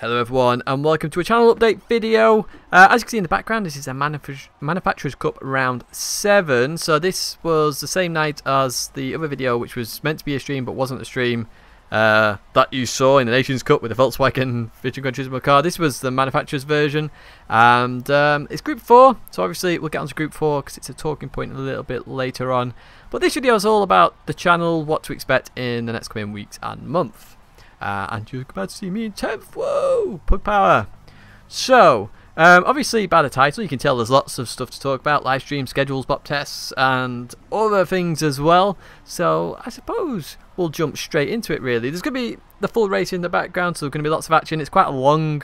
Hello everyone and welcome to a channel update video. As you can see in the background, this is a Manufacturers Cup round 7. So this was the same night as the other video, which was meant to be a stream but wasn't a stream, that you saw in the Nations Cup with the Volkswagen Gran Turismo car. This was the Manufacturers version, and it's Group 4, so obviously we'll get on to Group 4 because it's a talking point a little bit later on. But this video is all about the channel, what to expect in the next coming weeks and month. And you're about to see me in 10th. Whoa! Pug power. So, obviously by the title you can tell there's lots of stuff to talk about. Live stream schedules, BoP tests and other things as well. So I suppose we'll jump straight into it really. There's going to be the full race in the background, so there's going to be lots of action. It's quite a long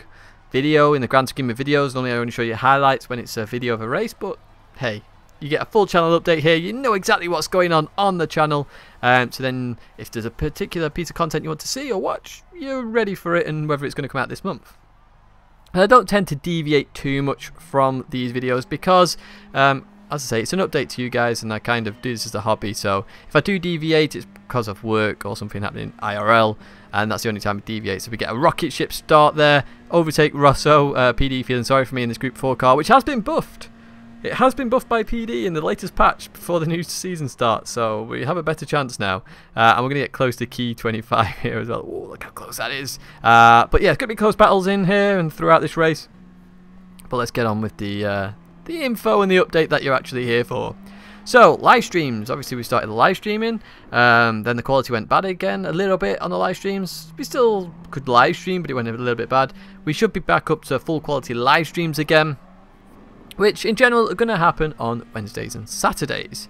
video in the grand scheme of videos. Normally I only show you highlights when it's a video of a race, but hey, you get a full channel update here. You know exactly what's going on the channel. So then if there's a particular piece of content you want to see or watch, you're ready for it, and whether it's going to come out this month. And I don't tend to deviate too much from these videos because, as I say, it's an update to you guys and I kind of do this as a hobby. So if I do deviate, it's because of work or something happening IRL, and that's the only time I deviate. So we get a rocket ship start there, overtake Rosso, PD feeling sorry for me in this Group 4 car, which has been buffed. It has been buffed by PD in the latest patch before the new season starts, so we have a better chance now. And we're going to get close to key 25 here as well. Oh, look how close that is. But yeah, it's going to be close battles in here and throughout this race. But let's get on with the info and the update that you're actually here for. So, live streams. Obviously, we started the live streaming. Then the quality went bad again a little bit on the live streams. We still could live stream, but it went a little bit bad. We should be back up to full quality live streams again, which in general are going to happen on Wednesdays and Saturdays.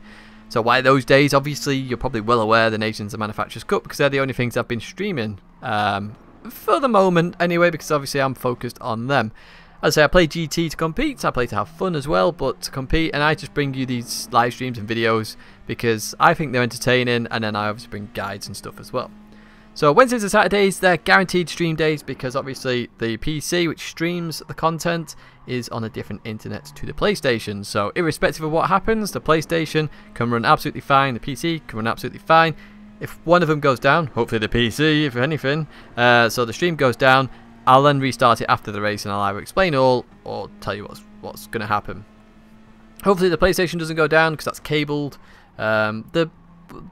So why those days? Obviously you're probably well aware the Nations and Manufacturers Cup, because they're the only things I've been streaming for the moment anyway, because obviously I'm focused on them. As I say, I play GT to compete, I play to have fun as well, but to compete, and I just bring you these live streams and videos because I think they're entertaining, and then I obviously bring guides and stuff as well. So Wednesdays and Saturdays, they're guaranteed stream days because obviously the PC which streams the content is on a different internet to the PlayStation. So irrespective of what happens, the PlayStation can run absolutely fine, the PC can run absolutely fine. If one of them goes down, hopefully the PC if anything, so the stream goes down, I'll then restart it after the race and I'll either explain all or tell you what's going to happen. Hopefully the PlayStation doesn't go down because that's cabled. The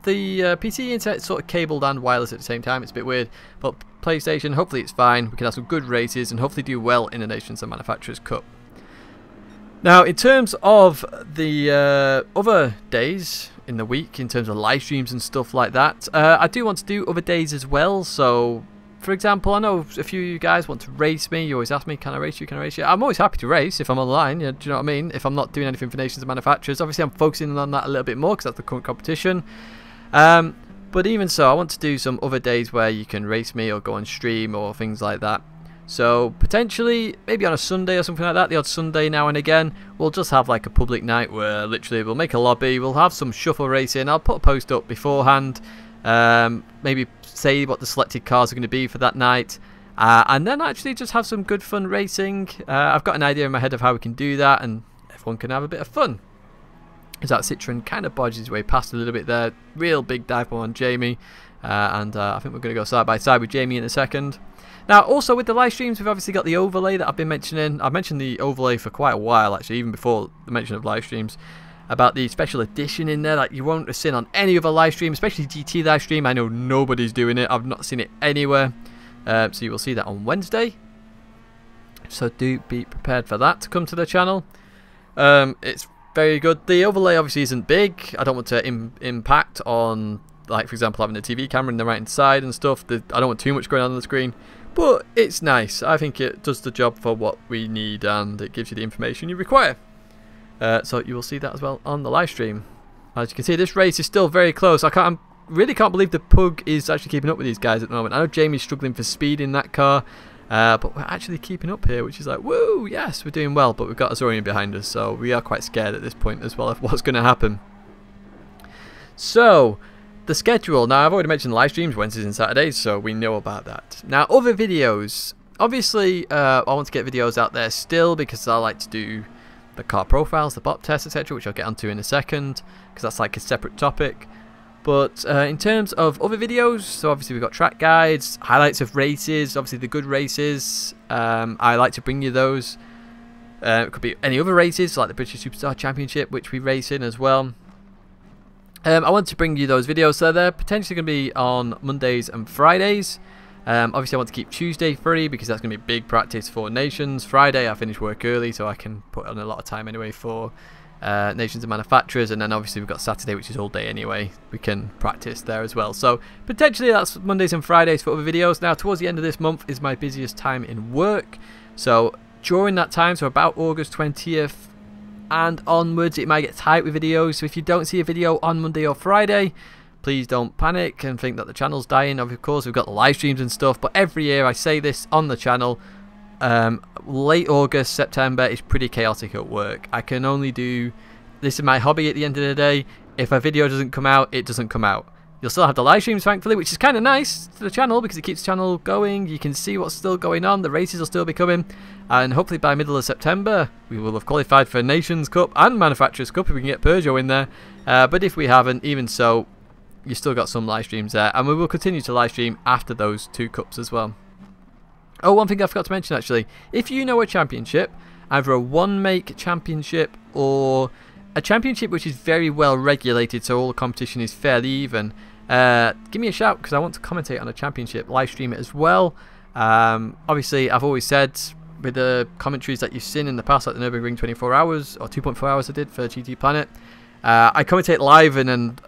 PC internet is sort of cabled and wireless at the same time. It's a bit weird, but PlayStation, hopefully it's fine. We can have some good races and hopefully do well in the Nations and Manufacturers Cup. Now, in terms of the other days in the week, in terms of live streams and stuff like that, I do want to do other days as well. So, for example, I know a few of you guys want to race me. You always ask me, can I race you, can I race you? I'm always happy to race if I'm online, do you know what I mean? If I'm not doing anything for Nations and Manufacturers. Obviously I'm focusing on that a little bit more because that's the current competition. But even so, I want to do some other days where you can race me or go on stream or things like that. So potentially, maybe on a Sunday or something like that, the odd Sunday now and again, we'll just have like a public night where literally we'll make a lobby, we'll have some shuffle racing. I'll put a post up beforehand, maybe say what the selected cars are going to be for that night, and then actually just have some good fun racing. I've got an idea in my head of how we can do that and everyone can have a bit of fun. As that Citroen kind of bodges his way past a little bit there. Real big dive on Jamie, and I think we're going to go side by side with Jamie in a second. Now also with the live streams, we've obviously got the overlay that I've been mentioning. I've mentioned the overlay for quite a while actually, even before the mention of live streams, about the special edition in there that you won't have seen on any other live stream, especially GT live stream. I know nobody's doing it. I've not seen it anywhere. So you will see that on Wednesday. So do be prepared for that to come to the channel. It's very good. The overlay obviously isn't big. I don't want to impact on, like for example, having a TV camera in the right hand side and stuff. I don't want too much going on the screen. But it's nice. I think it does the job for what we need and it gives you the information you require. So you will see that as well on the live stream. As you can see, this race is still very close. I really can't believe the Pug is actually keeping up with these guys at the moment. I know Jamie's struggling for speed in that car, but we're actually keeping up here, which is like, woo, yes, we're doing well. But we've got Azorian behind us, so we are quite scared at this point as well of what's going to happen. So, the schedule. Now, I've already mentioned live streams, Wednesdays and Saturdays, so we know about that. Now, other videos. Obviously, I want to get videos out there still because I like to do the car profiles, the BoP tests, etc., which I'll get onto in a second, because that's like a separate topic. But in terms of other videos, so obviously we've got track guides, highlights of races, obviously the good races. I like to bring you those. It could be any other races like the British Superstar Championship, which we race in as well. I want to bring you those videos, so they're potentially going to be on Mondays and Fridays. Obviously I want to keep Tuesday free because that's going to be big practice for Nations. Friday I finish work early, so I can put on a lot of time anyway for Nations and manufacturers, and then obviously we've got Saturday, which is all day anyway. We can practice there as well, so potentially that's Mondays and Fridays for other videos. Now towards the end of this month is my busiest time in work, so during that time, so about August 20th and onwards, it might get tight with videos. So if you don't see a video on Monday or Friday, please don't panic and think that the channel's dying. Of course, we've got the live streams and stuff, but every year I say this on the channel, late August, September is pretty chaotic at work. I can only do, this is my hobby at the end of the day. If a video doesn't come out, it doesn't come out. You'll still have the live streams, thankfully, which is kind of nice to the channel because it keeps the channel going. You can see what's still going on. The races will still be coming. And hopefully by middle of September, we will have qualified for Nations Cup and Manufacturers Cup if we can get Peugeot in there. But if we haven't, even so, you've still got some live streams there. And we will continue to live stream after those 2 cups as well. Oh, one thing I forgot to mention actually. If you know a championship, either a one-make championship or a championship which is very well regulated, so all the competition is fairly even, give me a shout because I want to commentate on a championship, live stream it as well. Obviously I've always said with the commentaries that you've seen in the past, like the Nurburgring 24 hours or 2.4 hours I did for GT Planet, I commentate live and then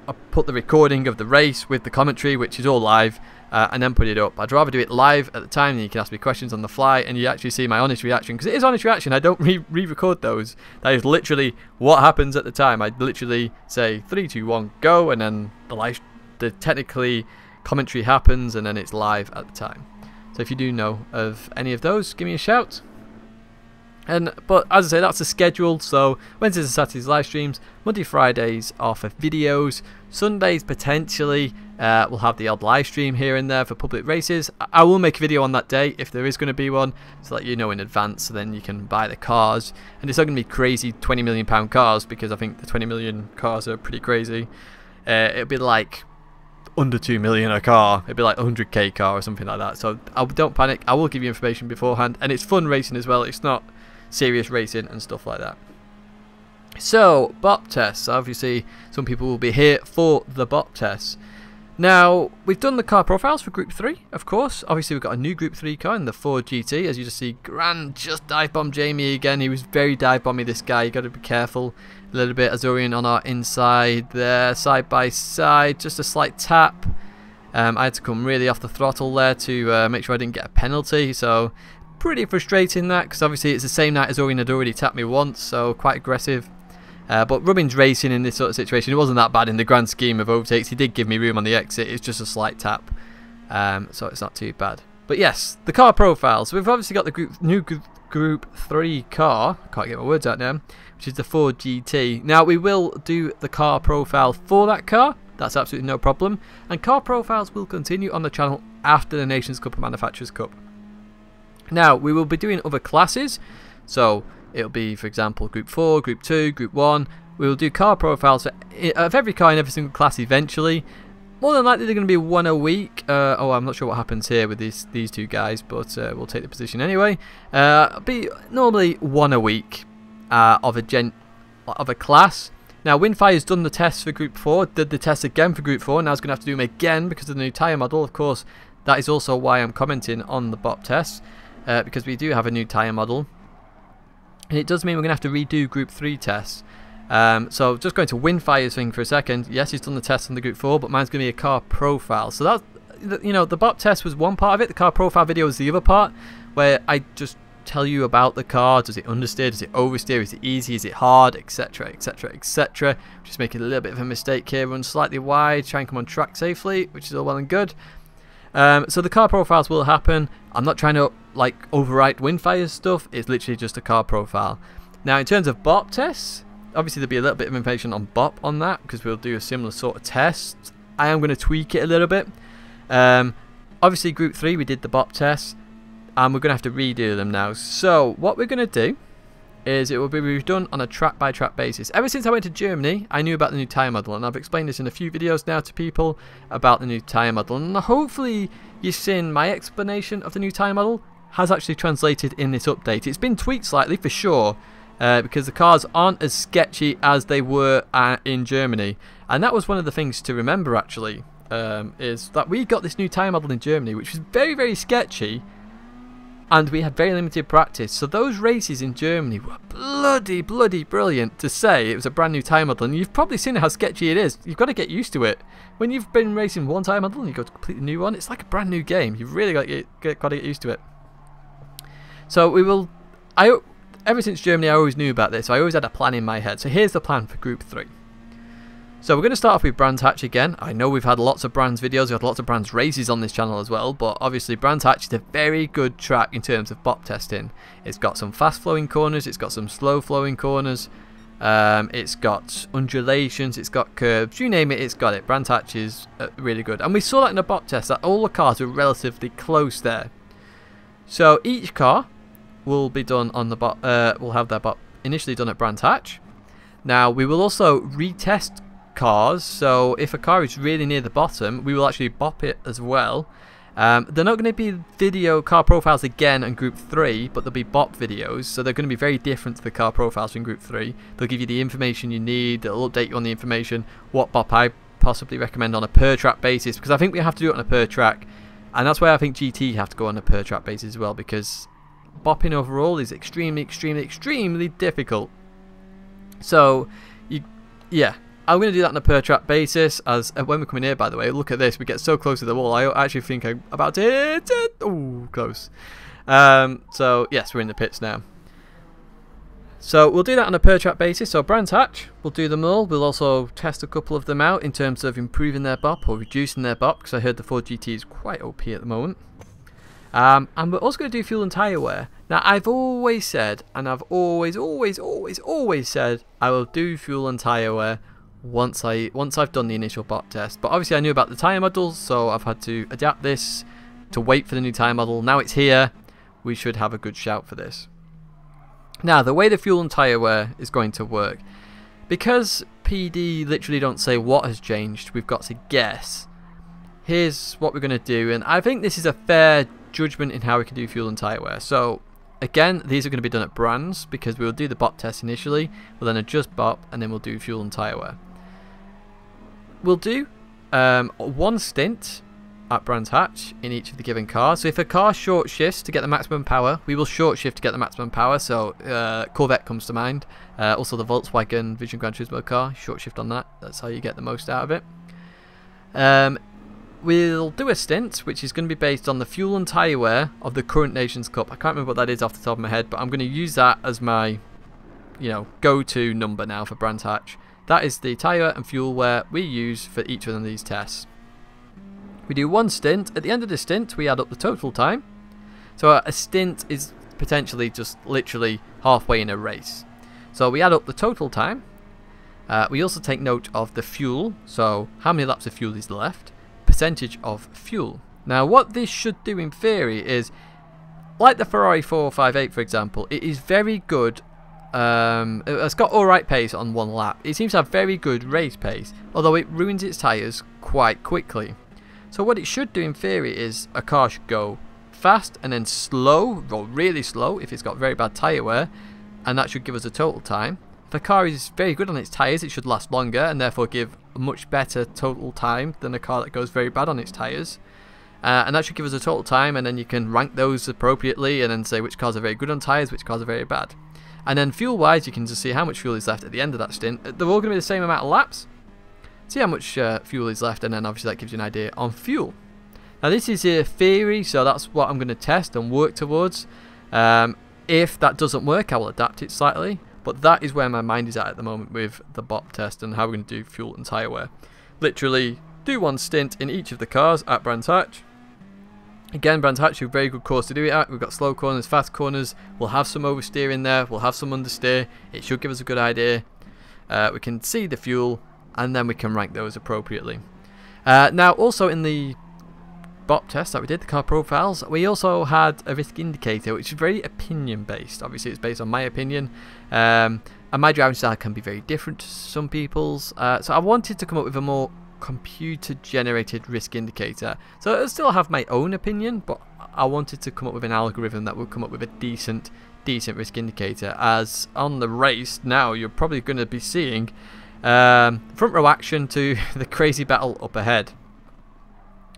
I put the recording of the race with the commentary, which is all live, and then put it up. I'd rather do it live at the time, and you can ask me questions on the fly and you actually see my honest reaction, because it is honest reaction. I don't re-record those. That is literally what happens at the time. I literally say 3, 2, 1, go, and then the technically commentary happens and then it's live at the time. So if you do know of any of those, give me a shout. But as I say, that's the schedule. So Wednesdays and Saturdays live streams, Monday, Fridays are for videos, Sundays potentially we'll have the odd live stream here and there for public races. I will make a video on that day if there is going to be one, so that you know in advance, so then you can buy the cars. And it's not going to be crazy £20 million cars, because I think the 20 million cars are pretty crazy. It'll be like under 2 million a car. It'd be like 100k car or something like that. So don't panic, I will give you information beforehand, and it's fun racing as well. It's not serious racing and stuff like that. So BoP Tests, obviously some people will be here for the BoP Tests. Now we've done the car profiles for Group 3, of course. Obviously we've got a new Group 3 car in the Ford GT. As you just see, Gran just dive bombed Jamie again. He was very dive bomby, this guy. You got to be careful a little bit. Azorian on our inside there, side by side, just a slight tap. I had to come really off the throttle there to make sure I didn't get a penalty, so pretty frustrating that, because obviously it's the same night as Azorian had already tapped me once, so quite aggressive. But Rubin's racing in this sort of situation, it wasn't that bad in the grand scheme of overtakes. He did give me room on the exit, it's just a slight tap, so it's not too bad. But yes, the car profiles. We've obviously got the new Group 3 car, can't get my words out now, which is the Ford GT. Now we will do the car profile for that car, that's absolutely no problem, and car profiles will continue on the channel after the Nations Cup and Manufacturers Cup. Now we will be doing other classes, so it'll be, for example, Group 4, Group 2, Group 1. We will do car profiles of every car in every single class eventually. More than likely they're going to be one a week. Oh, I'm not sure what happens here with these two guys, but we'll take the position anyway. Be normally one a week of a class. Now Windfire's done the tests for Group 4, did the tests again for Group 4, now he's going to have to do them again because of the new tyre model. Of course, that is also why I'm commenting on the BoP tests, because we do have a new tyre model. And it does mean we're going to have to redo Group 3 tests. So just going to Windfire's thing for a second. Yes, he's done the test on the Group 4, but mine's going to be a car profile. So that, you know, the BoP test was one part of it. The car profile video is the other part, where I just tell you about the car. Does it understeer? Does it oversteer? Is it easy? Is it hard? Etc. Etc. Etc. Just making a little bit of a mistake here. Run slightly wide. Try and come on track safely, which is all well and good. So the car profiles will happen. I'm not trying to like overwrite Windfire's stuff. It's literally just a car profile. Now in terms of BoP tests, obviously there'll be a little bit of information on BoP on that, because we'll do a similar sort of test. I am going to tweak it a little bit. Obviously Group 3 we did the BoP tests, and we're going to have to redo them now. So what we're going to do is it will be redone on a track-by-track basis. Ever since I went to Germany, I knew about the new tyre model, and I've explained this in a few videos now to people about the new tyre model, and hopefully you've seen my explanation of the new tyre model has actually translated in this update. It's been tweaked slightly for sure, because the cars aren't as sketchy as they were in Germany, and that was one of the things to remember actually, is that we got this new tyre model in Germany which was very, very sketchy, and we had very limited practice. So those races in Germany were bloody brilliant to say it was a brand new tyre model, and you've probably seen how sketchy it is. You've got to get used to it. When you've been racing one tyre model and you go to a completely new one, it's like a brand new game. You've really got to get used to it. So we will... Ever since Germany I always knew about this, so I always had a plan in my head. So here's the plan for Group 3. So we're going to start off with Brands Hatch again. I know we've had lots of Brands videos, we've had lots of Brands races on this channel as well, but obviously Brands Hatch is a very good track in terms of BoP testing. It's got some fast flowing corners, it's got some slow flowing corners, it's got undulations, it's got curves, you name it, it's got it. Brands Hatch is really good. And we saw that in the BoP test, that all the cars are relatively close there. So each car will be done on the BoP, will have their BoP initially done at Brands Hatch. Now we will also retest cars, so if a car is really near the bottom we will actually BoP it as well. They're not going to be video car profiles again in Group 3, but they'll be BoP videos, so they're going to be very different to the car profiles in Group 3. They'll give you the information you need, they'll update you on the information, what BoP I possibly recommend on a per track basis, because I think we have to do it on a per track, and that's why I think GT have to go on a per track basis as well, because BoPing overall is extremely difficult. So yeah, I'm going to do that on a per track basis. As when we're coming here, by the way, look at this, we get so close to the wall, I actually think I'm about to hit it. Oh, close. So yes, we're in the pits now. So we'll do that on a per track basis. So Brands Hatch, we'll do them all. We'll also test a couple of them out in terms of improving their BoP or reducing their BoP, because I heard the Ford GT is quite OP at the moment. And we're also going to do fuel and tyre wear. Now I've always said, and I've always said, I will do fuel and tyre wear once I've done the initial BoP test. But obviously I knew about the tyre models, so I've had to adapt this to wait for the new tyre model. Now it's here, we should have a good shout for this. Now the way the fuel and tyre wear is going to work, because PD literally don't say what has changed, we've got to guess. Here's what we're going to do, and I think this is a fair judgment in how we can do fuel and tyre wear. So again, these are going to be done at Brands, because we'll do the BoP test initially, we'll then adjust BoP, and then we'll do fuel and tyre wear. We'll do one stint at Brands Hatch in each of the given cars. So if a car short shifts to get the maximum power, we will short shift to get the maximum power. So Corvette comes to mind. Also the Volkswagen Vision Gran Turismo car, short shift on that. That's how you get the most out of it. We'll do a stint which is going to be based on the fuel and tyre wear of the current Nations Cup. I can't remember what that is off the top of my head, but I'm going to use that as my, go-to number now for Brands Hatch. That is the tyre and fuel wear we use for each one of these tests. We do one stint. At the end of the stint, we add up the total time. So a stint is potentially just literally halfway in a race. So we add up the total time. We also take note of the fuel. So how many laps of fuel is left. Percentage of fuel. Now what this should do in theory is, like the Ferrari 458 for example, it is very good. It's got alright pace on one lap. It seems to have very good race pace, although it ruins its tyres quite quickly. So what it should do in theory is a car should go fast and then slow, or really slow if it's got very bad tyre wear, and that should give us a total time. If a car is very good on its tyres, it should last longer and therefore give a much better total time than a car that goes very bad on its tyres. And that should give us a total time, and then you can rank those appropriately and then say which cars are very good on tyres, which cars are very bad. And then fuel wise, you can just see how much fuel is left at the end of that stint. They're all going to be the same amount of laps. See how much fuel is left, and then obviously that gives you an idea on fuel. Now this is a theory, so that's what I'm going to test and work towards. If that doesn't work, I will adapt it slightly. But that is where my mind is at the moment with the BoP test and how we're going to do fuel and tyre wear. Literally do one stint in each of the cars at Brands Hatch. Again, Brands Hatch is a very good course to do it at. We've got slow corners, fast corners. We'll have some oversteer in there. We'll have some understeer. It should give us a good idea. We can see the fuel, and then we can rank those appropriately. Now, also in the BoP test that we did, the car profiles, we also had a risk indicator, which is very opinion based. Obviously it's based on my opinion, and my driving style can be very different to some people's, so I wanted to come up with a more computer generated risk indicator. So I still have my own opinion, but I wanted to come up with an algorithm that would come up with a decent risk indicator, as on the race now you're probably going to be seeing front row action to the crazy battle up ahead.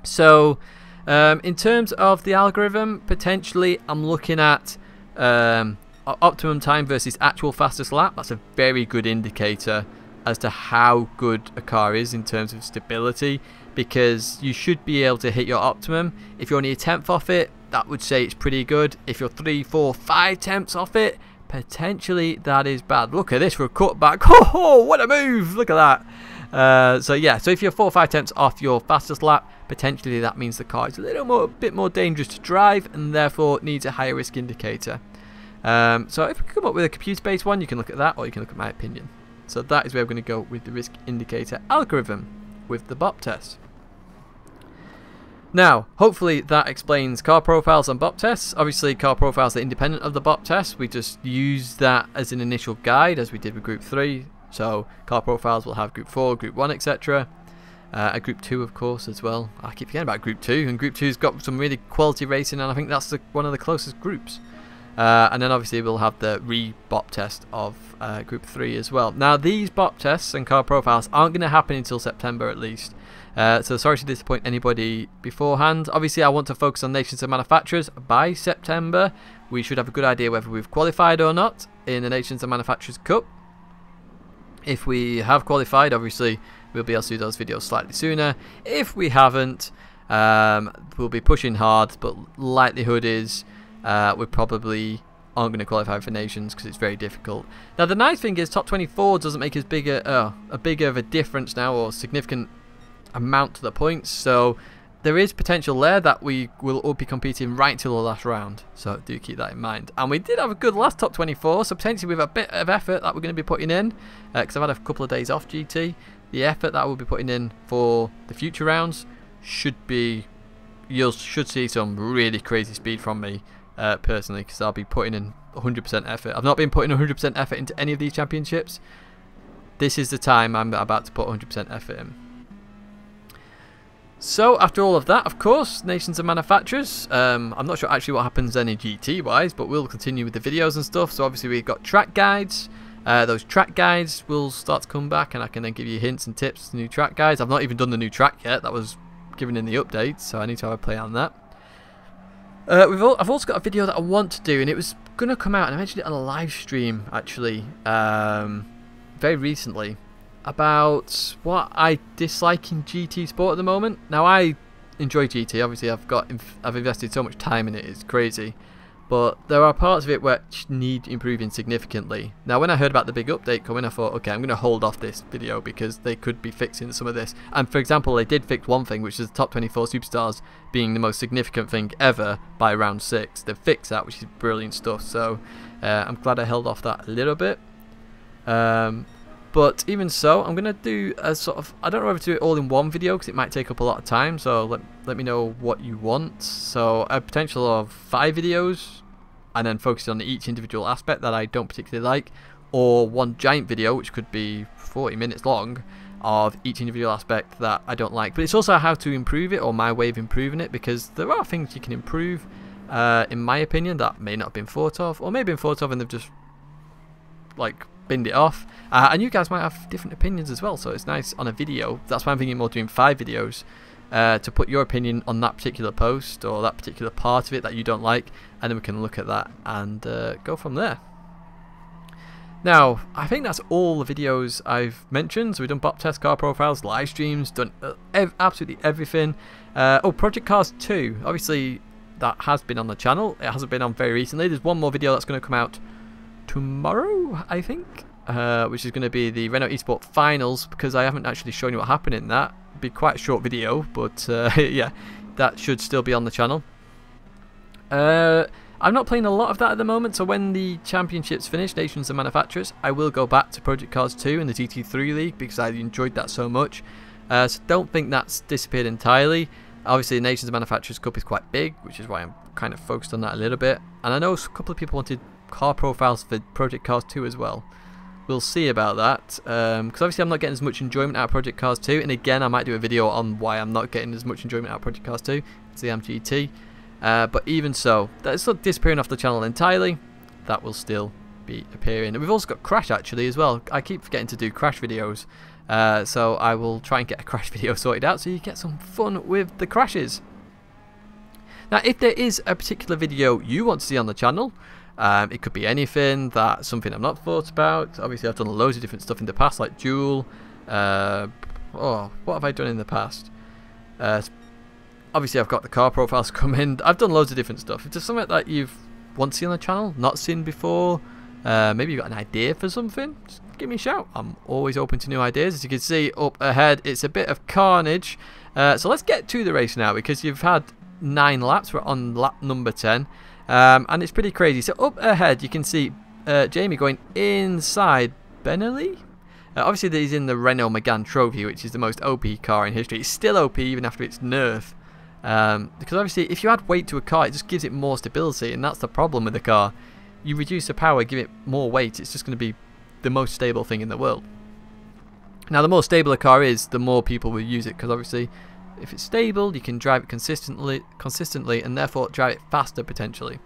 So in terms of the algorithm, potentially I'm looking at optimum time versus actual fastest lap. That's a very good indicator as to how good a car is in terms of stability, because you should be able to hit your optimum. If you're only a tenth off it, that would say it's pretty good. If you're 3, 4, 5 tenths off it, potentially that is bad. Look at this for a cutback. Oh, what a move! Look at that. So yeah, so if you're 4 or 5 tenths off your fastest lap, potentially that means the car is a bit more dangerous to drive, and therefore needs a higher risk indicator. So if we come up with a computer-based one, you can look at that, or you can look at my opinion. So that is where we're going to go with the risk indicator algorithm with the BoP test. Now, hopefully that explains car profiles and BoP tests. Obviously, car profiles are independent of the BoP test. We just use that as an initial guide, as we did with Group 3. So car profiles will have Group 4, Group 1, etc. A Group 2, of course, as well. I keep forgetting about Group 2, and Group 2's got some really quality racing, and I think that's one of the closest groups. And then obviously we'll have the re-BoP test of Group 3 as well. Now, these BoP tests and car profiles aren't going to happen until September at least. So sorry to disappoint anybody beforehand. Obviously I want to focus on nations and manufacturers. By September we should have a good idea whether we've qualified or not in the Nations and Manufacturers Cup. If we have qualified, obviously we'll be able to do those videos slightly sooner. If we haven't, we'll be pushing hard, but likelihood is we probably aren't going to qualify for nations because it's very difficult. Now the nice thing is top 24 doesn't make as bigger of a difference now, or significant amount to the points, so there is potential there that we will all be competing right till the last round, so do keep that in mind. And we did have a good last top 24, so potentially with a bit of effort that we're going to be putting in, because I've had a couple of days off GT, the effort that we'll be putting in for the future rounds should be, you should see some really crazy speed from me personally, because I'll be putting in 100% effort. I've not been putting 100% effort into any of these championships. This is the time I'm about to put 100% effort in. So after all of that, of course, nations and manufacturers, I'm not sure actually what happens then in GT wise, but we'll continue with the videos and stuff. So obviously we've got track guides. Those track guides will start to come back, and I can then give you hints and tips to new track guides. I've not even done the new track yet, that was given in the update, so I need to have a play on that. I've also got a video that I want to do, and it was going to come out, and I mentioned it on a live stream actually very recently, about what I dislike in GT sport at the moment. Now I enjoy GT, obviously I've invested so much time in it, it's crazy, but there are parts of it which need improving significantly. Now when I heard about the big update coming, I thought, okay, I'm going to hold off this video because they could be fixing some of this. And for example, they did fix one thing, which is the top 24 superstars being the most significant thing ever by round 6. They've fixed that, which is brilliant stuff, so I'm glad I held off that a little bit. But even so, I'm going to do a sort of, I don't know whether to do it all in one video because it might take up a lot of time, so let me know what you want. So a potential of 5 videos, and then focusing on each individual aspect that I don't particularly like, or one giant video which could be 40 minutes long of each individual aspect that I don't like. But it's also how to improve it, or my way of improving it, because there are things you can improve, in my opinion, that may not have been thought of, or may have been thought of and they've just like binned it off, and you guys might have different opinions as well, so it's nice on a video. That's why I'm thinking more doing 5 videos, to put your opinion on that particular post or that particular part of it that you don't like, and then we can look at that and go from there. Now I think that's all the videos I've mentioned. So we've done BoP test, car profiles, live streams, done absolutely everything. Oh, Project Cars 2, obviously that has been on the channel, it hasn't been on very recently. There's one more video that's going to come out tomorrow, I think, which is going to be the Renault Esport Finals, because I haven't actually shown you what happened in that. It'd be quite a short video, but yeah, that should still be on the channel. I'm not playing a lot of that at the moment, so when the championships finish, Nations and Manufacturers, I will go back to Project Cars 2 in the GT3 League because I enjoyed that so much. So don't think that's disappeared entirely. Obviously, the Nations Manufacturers Cup is quite big, which is why I'm kind of focused on that a little bit. And I know a couple of people wanted car profiles for Project Cars 2 as well. We'll see about that, because obviously I'm not getting as much enjoyment out of Project Cars 2, and again I might do a video on why I'm not getting as much enjoyment out of Project Cars 2. It's the MGT, but even so, that's not disappearing off the channel entirely. That will still be appearing. And we've also got Crash actually as well. I keep forgetting to do Crash videos, so I will try and get a Crash video sorted out so you get some fun with the crashes. Now, if there is a particular video you want to see on the channel, it could be anything, that's something I've not thought about. Obviously I've done loads of different stuff in the past, like Duel. Oh, what have I done in the past? Obviously I've got the car profiles coming. I've done loads of different stuff. If there's something that you've want to see on the channel, not seen before, maybe you've got an idea for something, just give me a shout. I'm always open to new ideas. As you can see up ahead, it's a bit of carnage. So let's get to the race now, because you've had 9 laps. We're on lap number 10. And it's pretty crazy. So up ahead you can see Jamie going inside Benelli. Obviously he's in the Renault Megane Trophy, which is the most OP car in history. It's still OP even after its nerf, because obviously if you add weight to a car, it just gives it more stability, and that's the problem with the car. You reduce the power, give it more weight, it's just going to be the most stable thing in the world. Now the more stable a car is, the more people will use it, because obviously if it's stable, you can drive it consistently, and therefore drive it faster potentially.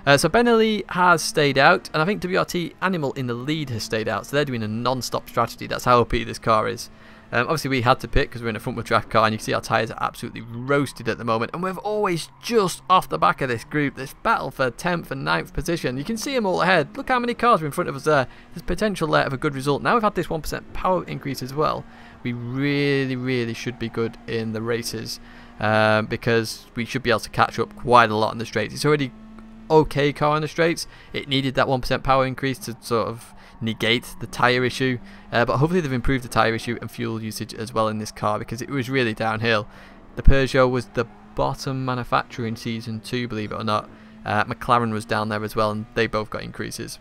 So Benelli has stayed out, and I think WRT Animal in the lead has stayed out. So they're doing a non-stop strategy. That's how OP this car is. Obviously we had to pit because we're in a front-wheel drive car, and you can see our tyres are absolutely roasted at the moment. And we're always just off the back of this group, this battle for 10th and 9th position. You can see them all ahead. Look how many cars are in front of us there. There's potential there of a good result. Now we've had this 1% power increase as well. We really should be good in the races, because we should be able to catch up quite a lot in the straights. It's already okay car on the straights. It needed that 1% power increase to sort of negate the tyre issue, but hopefully they've improved the tyre issue and fuel usage as well in this car, because it was really downhill. The Peugeot was the bottom manufacturer in season 2, believe it or not. McLaren was down there as well, and they both got increases.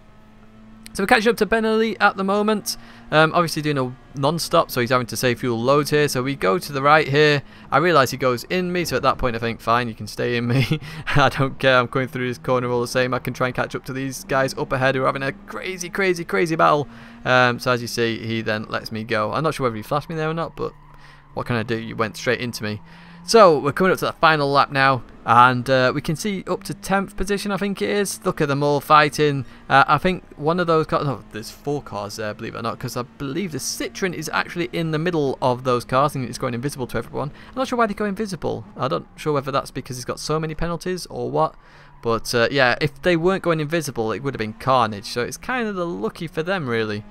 So we're catching up to Benelli at the moment, obviously doing a non-stop, so he's having to save fuel loads here. So we go to the right here. I realise he goes in me, so at that point I think, fine, you can stay in me. I don't care, I'm going through this corner all the same. I can try and catch up to these guys up ahead who are having a crazy battle. So as you see, he then lets me go. I'm not sure whether he flashed me there or not, but what can I do? You went straight into me. So we're coming up to the final lap now, and we can see up to 10th position, I think it is. Look at them all fighting. I think one of those cars, no, there's 4 cars there, believe it or not, because I believe the Citroen is actually in the middle of those cars, and it's going invisible to everyone. I'm not sure why they go invisible. I'm not sure whether that's because he's got so many penalties or what. But yeah, if they weren't going invisible, it would have been carnage. So it's kind of lucky for them, really.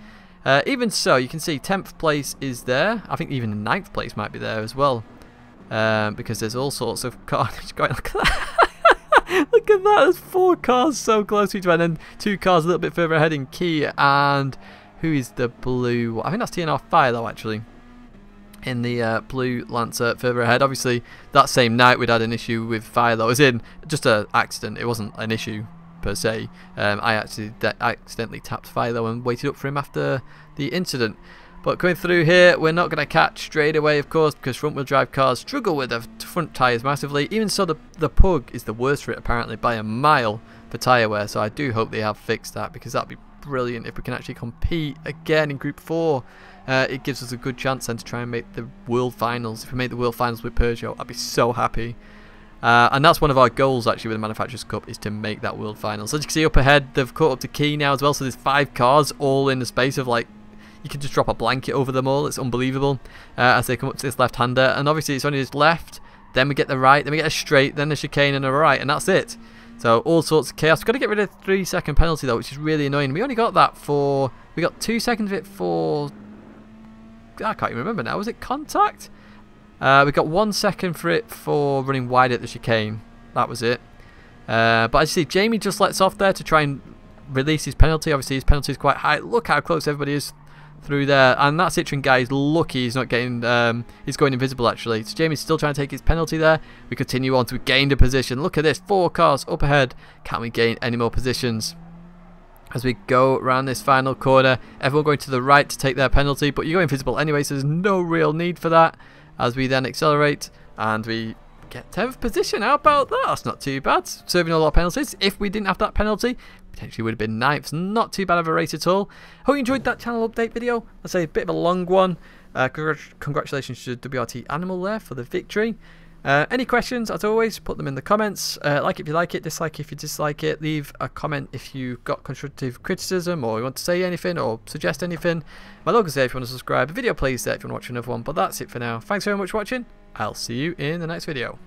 Even so, you can see 10th place is there. I think even 9th place might be there as well. Because there's all sorts of carnage going. Look at that! Look at that! There's 4 cars so close to each other, and then 2 cars a little bit further ahead in Kia. And who is the blue? I think that's TNR Philo actually. In the blue Lancer further ahead. Obviously, that same night we'd had an issue with Philo. It was in just an accident. It wasn't an issue per se. I actually accidentally tapped Philo and waited up for him after the incident. But going through here, we're not going to catch straight away, of course, because front-wheel drive cars struggle with the front tyres massively. Even so, the Pug is the worst for it, apparently, by a mile for tyre wear. So I do hope they have fixed that, because that would be brilliant if we can actually compete again in Group 4. It gives us a good chance then to try and make the World Finals. If we make the World Finals with Peugeot, I'd be so happy. And that's one of our goals, actually, with the Manufacturers' Cup, is to make that World Finals. So as you can see up ahead, they've caught up to Key now as well. So there's 5 cars all in the space of, like, you can just drop a blanket over them all. It's unbelievable as they come up to this left-hander. And obviously it's only this left, then we get the right, then we get a straight, then the chicane and a right, and that's it. So all sorts of chaos. We've got to get rid of the 3-second penalty though, which is really annoying. We only got that for, we got 2 seconds of it for, I can't even remember now. Was it contact? We got 1 second for it for running wide at the chicane. That was it. But as you see, Jamie just lets off there to try and release his penalty. Obviously his penalty is quite high. Look how close everybody is through there, and that Citroen guy is lucky he's not getting he's going invisible actually. So Jamie's still trying to take his penalty there. We continue on to gain a position. Look at this, 4 cars up ahead. Can we gain any more positions as we go around this final corner? Everyone going to the right to take their penalty, but you go invisible anyway, so there's no real need for that. As we then accelerate and we get 10th position. How about that? That's not too bad. Serving all our penalties. If we didn't have that penalty, potentially would have been 9th. Not too bad of a race at all. Hope you enjoyed that channel update video. I'd say a bit of a long one. Congratulations to WRT Animal there for the victory. Any questions, as always, put them in the comments. Like if you like it, dislike if you dislike it. Leave a comment if you've got constructive criticism or you want to say anything or suggest anything. My logo's there if you want to subscribe. A video plays there if you want to watch another one. But that's it for now. Thanks very much for watching. I'll see you in the next video.